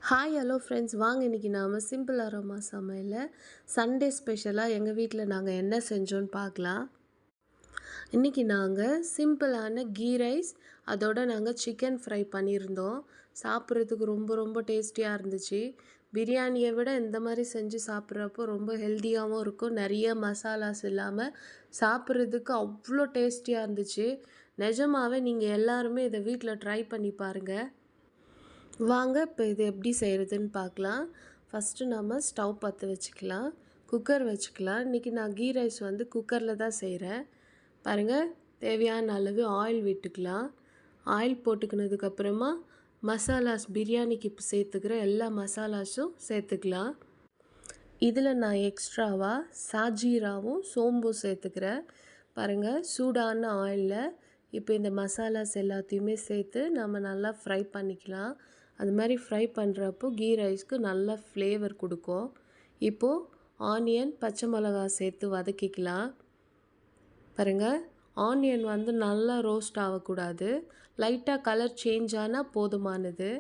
Hi hello friends, வாங்க இன்றைக்கி நாம் சிம்பிள் அரோமா சமையலில் சண்டே ஸ்பெஷலாக எங்கள் வீட்டில் நாங்கள் என்ன செஞ்சோன்னு பார்க்கலாம். இன்றைக்கி நாங்கள் சிம்பிளான கீ ரைஸ் அதோடு நாங்கள் சிக்கன் ஃப்ரை பண்ணியிருந்தோம். சாப்பிட்றதுக்கு ரொம்ப ரொம்ப டேஸ்டியாக இருந்துச்சு. பிரியாணியை விட இந்த மாதிரி செஞ்சு சாப்பிட்றப்போ ரொம்ப ஹெல்த்தியாகவும் இருக்கும். நிறைய மசாலாஸ் இல்லாமல் சாப்பிட்றதுக்கு அவ்வளோ டேஸ்டியாக இருந்துச்சு. நிஜமாகவே நீங்கள் எல்லாருமே இதை வீட்டில் ட்ரை பண்ணி பாருங்கள். வாங்க இப்போ இது எப்படி செய்கிறதுன்னு பார்க்கலாம். ஃபஸ்ட்டு நம்ம ஸ்டவ் பற்ற வச்சுக்கலாம், குக்கர் வச்சுக்கலாம். இன்றைக்கி நான் கீ ரைஸ் குக்கரில் தான் செய்கிறேன். பாருங்கள், தேவையான அளவு ஆயில் விட்டுக்கலாம். ஆயில் போட்டுக்கினதுக்கப்புறமா மசாலாஸ், பிரியாணிக்கு இப்போ சேர்த்துக்கிற எல்லா மசாலாஸும் சேர்த்துக்கலாம். இதில் நான் எக்ஸ்ட்ராவாக சாஜீராவும் சோம்பும் சேர்த்துக்கிறேன். பாருங்கள், சூடான ஆயிலில் இப்போ இந்த மசாலாஸ் எல்லாத்தையுமே சேர்த்து நம்ம நல்லா ஃப்ரை பண்ணிக்கலாம். அது மாதிரி ஃப்ரை பண்ணுறப்போ கீ ரைஸ்க்கு நல்ல ஃப்ளேவர் கொடுக்கும். இப்போது ஆனியன், பச்சை மிளகா சேர்த்து வதக்கிக்கலாம். பாருங்கள், ஆனியன் நல்லா ரோஸ்ட் ஆகக்கூடாது. லைட்டாக கலர் சேஞ்ச் ஆனால் போதுமானது,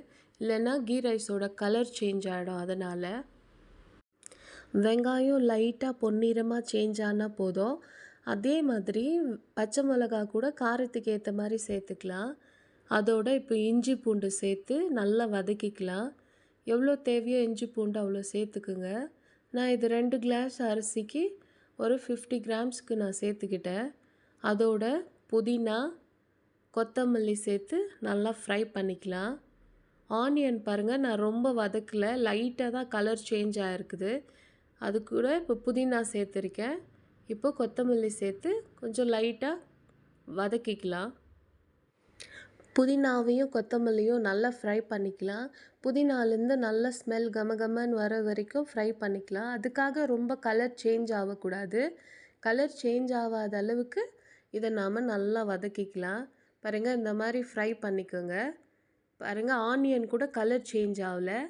இல்லைன்னா கீ ரைஸோட கலர் சேஞ்ச் ஆகிடும். அதனால் வெங்காயம் லைட்டாக பொன்னிறமாக சேஞ்ச் ஆனால் போதும். அதே மாதிரி பச்சை மிளகா கூட காரத்துக்கு ஏற்ற மாதிரி சேர்த்துக்கலாம். அதோடு இப்போ இஞ்சி பூண்டு சேர்த்து நல்லா வதக்கிக்கலாம். எவ்வளோ தேவையோ இஞ்சி பூண்டு அவ்வளோ சேர்த்துக்குங்க. நான் இது 2 கிளாஸ் அரிசிக்கு ஒரு 50 கிராம்ஸ்க்கு நான் சேர்த்துக்கிட்டேன். அதோட புதினா, கொத்தமல்லி சேர்த்து நல்லா ஃப்ரை பண்ணிக்கலாம். ஆனியன் பாருங்கள், நான் ரொம்ப வதக்கலை, லைட்டாக தான் கலர் சேஞ்ச் ஆகிருக்குது. அது கூட இப்போ புதினா சேர்த்துருக்கேன். இப்போ கொத்தமல்லி சேர்த்து கொஞ்சம் லைட்டாக வதக்கிக்கலாம். புதினாவையும் கொத்தமல்லியும் நல்லா ஃப்ரை பண்ணிக்கலாம். புதினாலேருந்து நல்ல ஸ்மெல் கமகமன்னு வர வரைக்கும் ஃப்ரை பண்ணிக்கலாம். அதுக்காக ரொம்ப கலர் சேஞ்ச் ஆகக்கூடாது. கலர் சேஞ்ச் ஆகாத அளவுக்கு இதை நாம் நல்லா வதக்கிக்கலாம். பாருங்கள், இந்த மாதிரி ஃப்ரை பண்ணிக்கோங்க. பாருங்கள், ஆனியன் கூட கலர் சேஞ்ச் ஆகலை.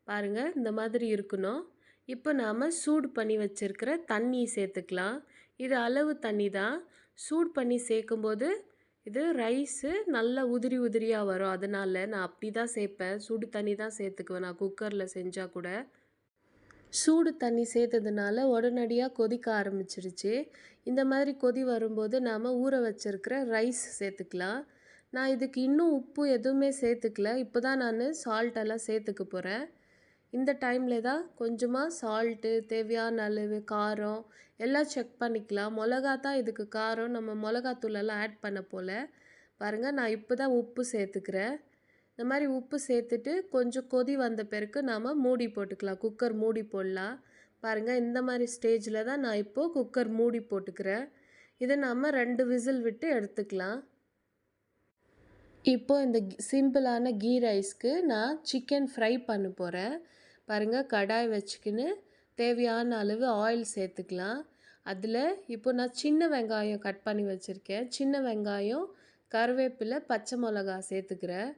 பாருங்கள், இந்த மாதிரி இருக்கணும். இப்போ நாம் சூடு பண்ணி வச்சுருக்கிற தண்ணி சேர்த்துக்கலாம். இது அளவு தண்ணி தான். சூடு பண்ணி சேர்க்கும்போது இது ரைஸு நல்லா உதிரி உதிரியாக வரும். அதனால் நான் அப்படி தான் சேர்ப்பேன். சூடு தண்ணி தான் சேர்த்துக்குவேன் நான் குக்கரில் செஞ்சால் கூட. சூடு தண்ணி சேர்த்ததுனால உடனடியாக கொதிக்க ஆரம்பிச்சிருச்சு. இந்த மாதிரி கொதி வரும்போது நாம் ஊற வச்சுருக்கிற ரைஸ் சேர்த்துக்கலாம். நான் இதுக்கு இன்னும் உப்பு எதுவுமே சேர்த்துக்கல. இப்போ தான் நான் சால்ட்டெல்லாம் சேர்த்துக்க போகிறேன். இந்த டைமில் தான் கொஞ்சமாக சால்ட்டு, தேவையான அளவு காரம் எல்லாம் செக் பண்ணிக்கலாம். மிளகா தான் இதுக்கு காரம், நம்ம மிளகாத்தூளெல்லாம் ஆட் பண்ண போல். பாருங்கள், நான் இப்போ தான் உப்பு சேர்த்துக்கிறேன். இந்த மாதிரி உப்பு சேர்த்துட்டு கொஞ்சம் கொதி வந்த பிறகு நாம் மூடி போட்டுக்கலாம். குக்கர் மூடி போடலாம். பாருங்கள், இந்த மாதிரி ஸ்டேஜில் தான் நான் இப்போது குக்கர் மூடி போட்டுக்கிறேன். இதை நாம் 2 விசில் விட்டு எடுத்துக்கலாம். இப்போது இந்த சிம்பிளான கீ ரைஸ்க்கு நான் சிக்கன் ஃப்ரை பண்ண போகிறேன். பாருங்கள், கடாய் வச்சுக்கின்னு தேவையான அளவு ஆயில் சேர்த்துக்கலாம். அதில் இப்போ நான் சின்ன வெங்காயம் கட் பண்ணி வச்சுருக்கேன். சின்ன வெங்காயம், கருவேப்பிலை, பச்சை மிளகா சேர்த்துக்கிறேன்.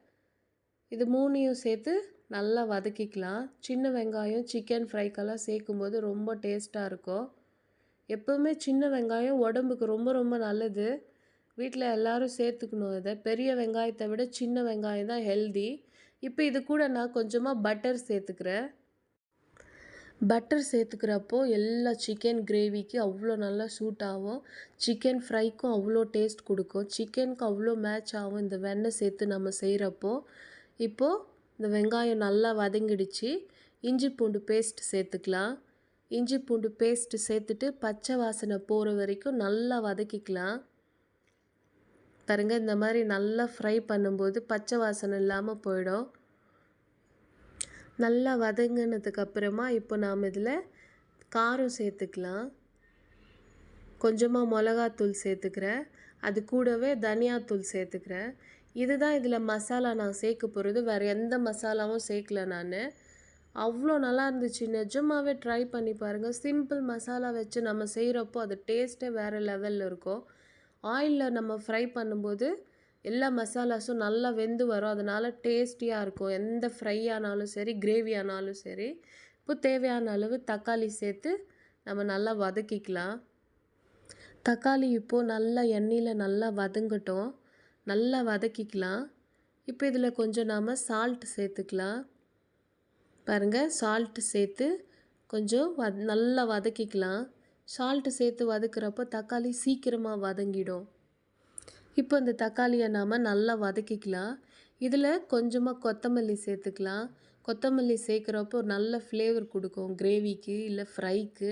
இது 3யும் சேர்த்து நல்லா வதக்கிக்கலாம். சின்ன வெங்காயம் சிக்கன் ஃப்ரைக்கெல்லாம் சேர்க்கும்போது ரொம்ப டேஸ்ட்டாக இருக்கும். எப்போவுமே சின்ன வெங்காயம் உடம்புக்கு ரொம்ப ரொம்ப நல்லது. வீட்டில் எல்லோரும் சேர்த்துக்கணும். இதை பெரிய வெங்காயத்தை விட சின்ன வெங்காயம் தான் ஹெல்தி. இப்போ இது கூட நான் கொஞ்சமாக பட்டர் சேர்த்துக்கிறேன். பட்டர் சேர்த்துக்கிறப்போ எல்லா சிக்கன் கிரேவிக்கு அவ்வளோ நல்லா சூட் ஆகும். சிக்கன் ஃப்ரைக்கும் அவ்வளோ டேஸ்ட் கொடுக்கும். சிக்கனுக்கு அவ்வளோ மேட்ச் ஆகும் இந்த வெண்ணெய் சேர்த்து நம்ம செய்கிறப்போ. இப்போது இந்த வெங்காயம் நல்லா வதங்கிடுச்சு. இஞ்சி பூண்டு பேஸ்ட் சேர்த்துக்கலாம். இஞ்சி பூண்டு பேஸ்ட்டு சேர்த்துட்டு பச்சை வாசனை போகிற வரைக்கும் நல்லா வதக்கிக்கலாம். பாருங்கள், இந்த மாதிரி நல்லா ஃப்ரை பண்ணும்போது பச்சை வாசனை இல்லாமல் போயிடும். நல்லா வதங்கினதுக்கப்புறமா இப்போ நாம் இதில் காரம் சேர்த்துக்கலாம். கொஞ்சமாக மிளகாத்தூள் சேர்த்துக்கிறேன். அது கூடவே தனியாத்தூள் சேர்த்துக்கிறேன். இதுதான் இதில் மசாலா நான் சேர்க்க போகிறது. வேறு எந்த மசாலாவும் சேர்க்கல நான். அவ்வளோ நல்லா இருந்துச்சு. நிஜமாகவே ட்ரை பண்ணி பாருங்கள். சிம்பிள் மசாலா வச்சு நம்ம செய்கிறப்போ அது டேஸ்ட்டே வேறு லெவலில் இருக்கும். ஆயிலில் நம்ம ஃப்ரை பண்ணும்போது எல்லா மசாலாஸும் நல்லா வெந்து வரும். அதனால் டேஸ்டியாக இருக்கும். எந்த ஃப்ரை ஆனாலும் சரி, கிரேவி ஆனாலும் சரி. இப்போ தேவையான அளவு தக்காளி சேர்த்து நம்ம நல்லா வதக்கிக்கலாம். தக்காளி இப்போது நல்லா எண்ணெயில் நல்லா வதங்கட்டும். நல்லா வதக்கிக்கலாம். இப்போ இதில் கொஞ்சம் நாம் சால்ட் சேர்த்துக்கலாம். பாருங்கள் சால்ட்டு சேர்த்து கொஞ்சம் நல்லா வதக்கிக்கலாம். சால்ட்டு சேர்த்து வதக்குறப்போ தக்காளி சீக்கிரமாக வதங்கிடும். இப்போ இந்த தக்காளியை நாம் நல்லா வதக்கிக்கலாம். இதில் கொஞ்சமாக கொத்தமல்லி சேர்த்துக்கலாம். கொத்தமல்லி சேர்க்குறப்போ ஒரு நல்ல ஃப்ளேவர் கொடுக்கும் கிரேவிக்கு இல்லை ஃப்ரைக்கு.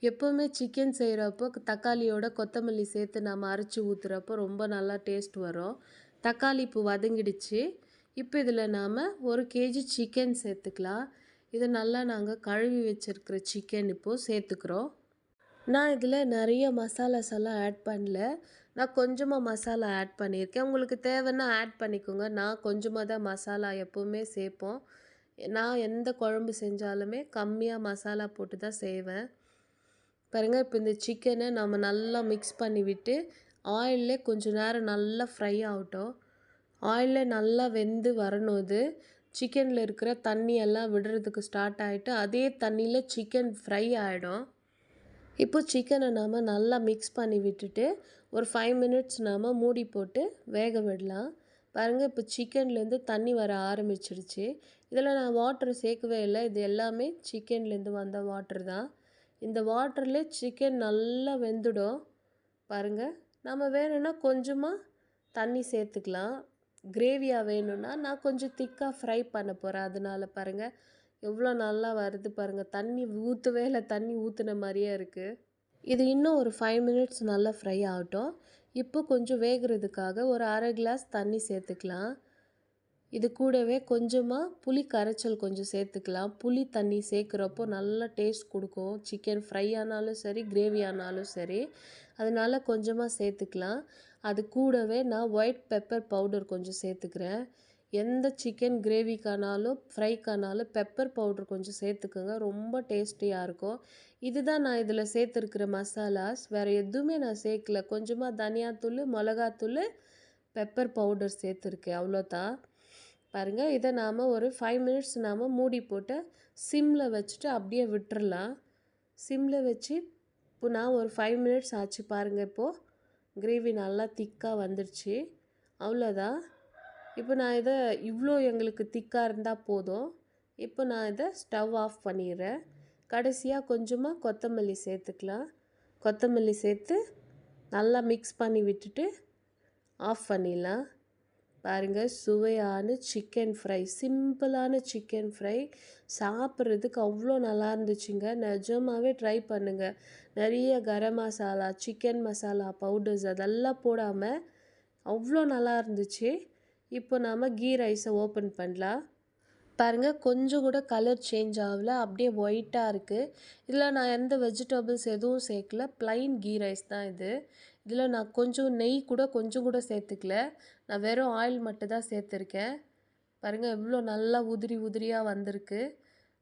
எப்போவுமே சிக்கன் செய்கிறப்போ தக்காளியோட கொத்தமல்லி சேர்த்து நம்ம அரைச்சி ஊற்றுறப்போ ரொம்ப நல்லா டேஸ்ட் வரும். தக்காளி இப்போ வதங்கிடுச்சு. இப்போ இதில் நாம் 1 கேஜி சிக்கன் சேர்த்துக்கலாம். இதை நல்லா நாங்கள் கழுவி வச்சுருக்கிற சிக்கன் இப்போது சேர்த்துக்கிறோம். நான் இதில் நிறைய மசாலாஸ் எல்லாம் ஆட் பண்ணல. நான் கொஞ்சமாக மசாலா ஆட் பண்ணியிருக்கேன். உங்களுக்கு தேவைன்னா ஆட் பண்ணிக்கோங்க. நான் கொஞ்சமாக தான் மசாலா எப்போவுமே சேர்ப்போம். நான் எந்த குழம்பு செஞ்சாலுமே கம்மியாக மசாலா போட்டு தான் செய்வேன். பாருங்கள், இப்போ இந்த சிக்கனை நம்ம நல்லா மிக்ஸ் பண்ணி விட்டு ஆயிலே கொஞ்சம் நேரம் நல்லா ஃப்ரை ஆகட்டும். ஆயிலில் நல்லா வெந்து வரணும். இது சிக்கனில் இருக்கிற தண்ணி எல்லாம் விடுறதுக்கு ஸ்டார்ட் ஆகிட்டு அதே தண்ணியில் சிக்கன் ஃப்ரை ஆகிடும். இப்போ சிக்கனை நாம் நல்லா மிக்ஸ் பண்ணி விட்டுட்டு ஒரு 5 மினிட்ஸ் நாம் மூடி போட்டு வேக விடலாம். பாருங்கள், இப்போ சிக்கன்லேருந்து தண்ணி வர ஆரம்பிச்சிடுச்சு. இதில் நான் வாட்டர் சேர்க்கவே இல்லை. இது எல்லாமே சிக்கன்லேருந்து வந்த வாட்டர் தான். இந்த வாட்டர்லேயே சிக்கன் நல்லா வெந்துடும். பாருங்கள், நம்ம வேணும்னா கொஞ்சமாக தண்ணி சேர்த்துக்கலாம். கிரேவியாக வேணும்னா நான் கொஞ்சம் திக்காக ஃப்ரை பண்ண போகிறேன். அதனால பாருங்கள் எவ்வளோ நல்லா வருது பாருங்கள். தண்ணி ஊற்றவே இல்லை, தண்ணி ஊற்றுன மாதிரியே இருக்குது. இது இன்னும் ஒரு 5 மினிட்ஸ் நல்லா ஃப்ரை ஆகட்டும். இப்போ கொஞ்சம் வேகிறதுக்காக ஒரு அரை கிளாஸ் தண்ணி சேர்த்துக்கலாம். இது கூடவே கொஞ்சமாக புளி கரைச்சல் கொஞ்சம் சேர்த்துக்கலாம். புளி தண்ணி சேர்க்குறப்போ நல்லா டேஸ்ட் கொடுக்கும். சிக்கன் ஃப்ரை ஆனாலும் சரி, கிரேவி ஆனாலும் சரி. அதனால் கொஞ்சமாக சேர்த்துக்கலாம். அது கூடவே நான் ஒயிட் பெப்பர் பவுடர் கொஞ்சம் சேர்த்துக்கிறேன். எந்த சிக்கன் கிரேவிக்கானாலும் ஃப்ரைக்கானாலும் பெப்பர் பவுடர் கொஞ்சம் சேர்த்துக்கோங்க. ரொம்ப டேஸ்டியாக இருக்கும். இதுதான் நான் இதில் சேர்த்துருக்கிற மசாலாஸ். வேறு எதுவுமே நான் சேர்க்கல. கொஞ்சமாக தனியாத்தூள், மிளகாத்தூள், பெப்பர் பவுடர் சேர்த்துருக்கேன். அவ்வளோதான். பாருங்கள், இதை நாம் ஒரு 5 மினிட்ஸ் நாம் மூடி போட்டு சிம்மில் வச்சுட்டு அப்படியே விட்டுறலாம். சிம்மில் வச்சு இப்போ நான் ஒரு 5 மினிட்ஸ் ஆச்சு பாருங்கள். இப்போது கிரேவி நல்லா திக்காக வந்துடுச்சு. அவ்வளோதான். இப்போ நான் இதை இவ்வளோ எங்களுக்கு திக்காக இருந்தால் போதும். இப்போ நான் இதை ஸ்டவ் ஆஃப் பண்ணிடுறேன். கடைசியாக கொஞ்சமாக கொத்தமல்லி சேர்த்துக்கலாம். கொத்தமல்லி சேர்த்து நல்லா மிக்ஸ் பண்ணி விட்டுட்டு ஆஃப் பண்ணிடலாம். பாருங்கள், சுவையான சிக்கன் ஃப்ரை, சிம்பிளான சிக்கன் ஃப்ரை சாப்பிட்றதுக்கு அவ்வளோ நல்லா இருந்துச்சுங்க. நிஜமாகவே ட்ரை பண்ணுங்கள். நிறைய கரம் மசாலா, சிக்கன் மசாலா பவுடர்ஸ் அதெல்லாம் போடாமல் அவ்வளோ நல்லா இருந்துச்சு. இப்போ நாம் கீ ரைஸை ஓப்பன் பண்ணலாம். பாருங்கள், கொஞ்சம் கூட கலர் சேஞ்ச் ஆகல, அப்படியே ஒயிட்டாக இருக்குது. இதில் நான் எந்த வெஜிடபிள்ஸ் எதுவும் சேர்க்கல. ப்ளைன் கீ ரைஸ் தான் இது. இதில் நான் கொஞ்சம் நெய் கூட கொஞ்சம் கூட சேர்த்துக்கல. நான் வெறும் ஆயில் மட்டும் தான் சேர்த்துருக்கேன். பாருங்கள், எவ்வளோ நல்லா உதிரி உதிரியாக வந்திருக்கு.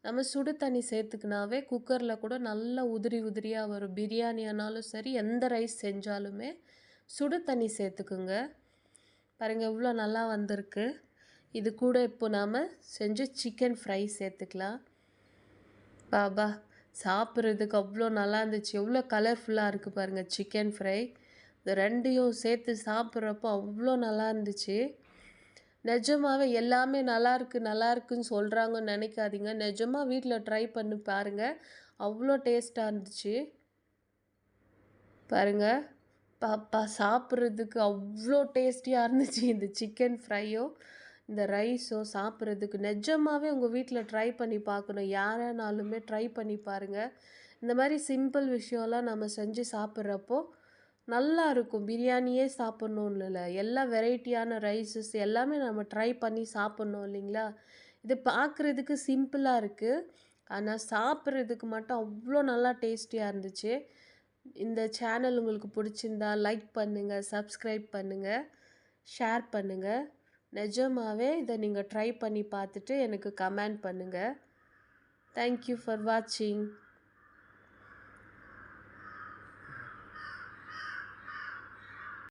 நம்ம சுடு தண்ணி சேர்த்துக்கினாவே குக்கரில் கூட நல்லா உதிரி உதிரியாக வரும். பிரியாணி ஆனாலும் சரி, எந்த ரைஸ் செஞ்சாலுமே சுடு தண்ணி சேர்த்துக்குங்க. பாருங்கள், எவ்வளோ நல்லா வந்திருக்கு. இது கூட இப்போ நாம் செஞ்ச சிக்கன் ஃப்ரை சேர்த்துக்கலாம். பாபா, சாப்பிட்றதுக்கு அவ்வளோ நல்லா இருந்துச்சு. எவ்வளோ கலர்ஃபுல்லாக இருக்குது பாருங்கள் சிக்கன் ஃப்ரை. இந்த ரெண்டையும் சேர்த்து சாப்பிட்றப்போ அவ்வளோ நல்லா இருந்துச்சு. நிஜமாகவே எல்லாமே நல்லா இருக்குன்னு சொல்கிறாங்கன்னு நினைக்காதீங்க. நிஜமாக வீட்டில் ட்ரை பண்ணி பாருங்கள். அவ்வளோ டேஸ்ட்டாக இருந்துச்சு. பாருங்கள், பாப்பா சாப்பிட்றதுக்கு அவ்வளோ டேஸ்டியாக இருந்துச்சு. இந்த சிக்கன் ஃப்ரையோ இந்த ரைஸோ சாப்பிட்றதுக்கு நிஜமாகவே உங்கள் வீட்டில் ட்ரை பண்ணி பார்க்கணும். யாரானாலுமே ட்ரை பண்ணி பாருங்கள். இந்த மாதிரி சிம்பிள் விஷயம்லாம் நம்ம செஞ்சு சாப்பிட்றப்போ நல்லா இருக்கும். பிரியாணியே சாப்பிட்ணுன்னு இல்லை, எல்லா வெரைட்டியான ரைஸஸ் எல்லாமே நம்ம ட்ரை பண்ணி சாப்பிட்ணும் இல்லைங்களா. இது பார்க்குறதுக்கு சிம்பிளாக இருக்குது, ஆனால் சாப்பிட்றதுக்கு மட்டும் அவ்வளோ நல்லா டேஸ்டியாக இருந்துச்சு. இந்த சேனல் உங்களுக்கு பிடிச்சிருந்தா லைக் பண்ணுங்கள், சப்ஸ்கிரைப் பண்ணுங்கள், ஷேர் பண்ணுங்கள். நிஜமாகவே இதை நீங்கள் ட்ரை பண்ணி பார்த்துட்டு எனக்கு கமெண்ட் பண்ணுங்கள். தேங்க்யூ ஃபார் வாட்சிங்.